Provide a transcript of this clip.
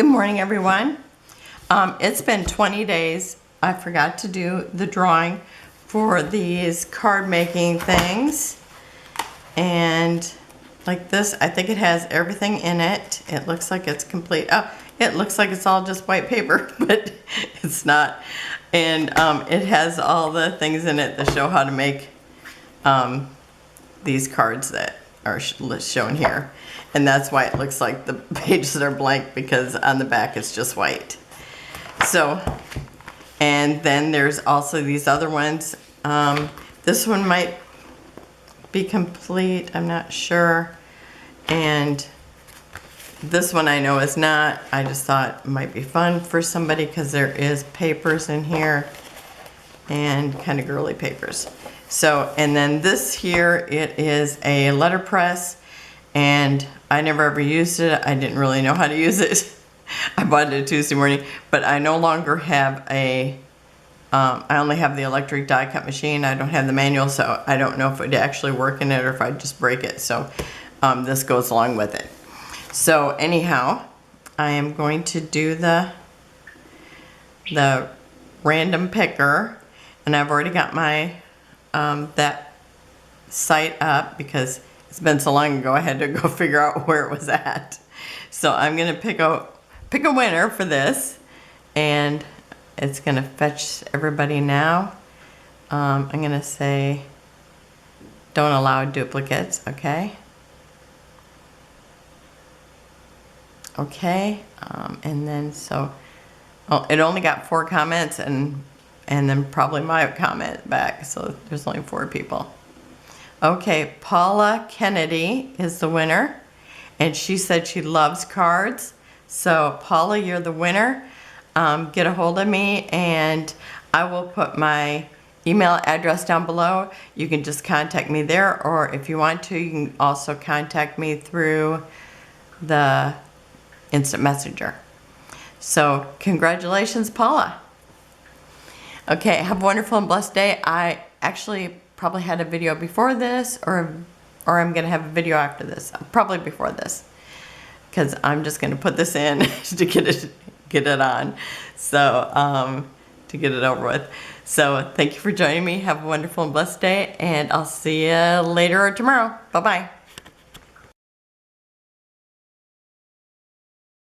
Good morning, everyone. It's been 20 days. I forgot to do the drawing for these card making things. And like this, I think it has everything in it. It looks like it's complete. Oh, it looks like it's all just white paper, but it's not. And it has all the things in it that show how to make these cards that are shown here. And that's why it looks like the pages are blank, because on the back it's just white. So, and then there's also these other ones. This one might be complete, I'm not sure. And this one I know is not. I just thought it might be fun for somebody because there is papers in here and kind of girly papers. So, and then this here, it is a letterpress, and I never ever used it. I didn't really know how to use it. I bought it Tuesday morning, but I no longer have a, I only have the electric die cut machine. I don't have the manual, so I don't know if it would actually work in it or if I'd just break it. So this goes along with it. So anyhow, I am going to do the random picker, and I've already got my that site up because it's been so long ago I had to go figure out where it was at. So I'm gonna pick a winner for this, and it's gonna fetch everybody now. I'm gonna say don't allow duplicates, okay? Okay, and then so, well, it only got 4 comments and then probably my comment back, so there's only 4 people. Okay, Paula Kennedy is the winner, and she said she loves cards. So Paula, you're the winner. Get a hold of me, and I will put my email address down below. You can just contact me there, or if you want to, you can also contact me through the instant messenger. So congratulations, Paula. Okay, have a wonderful and blessed day. I actually probably had a video before this, or I'm gonna have a video after this. Probably before this, because I'm just gonna put this in to get it on. So to get it over with. So thank you for joining me. Have a wonderful and blessed day, and I'll see you later or tomorrow. Bye-bye.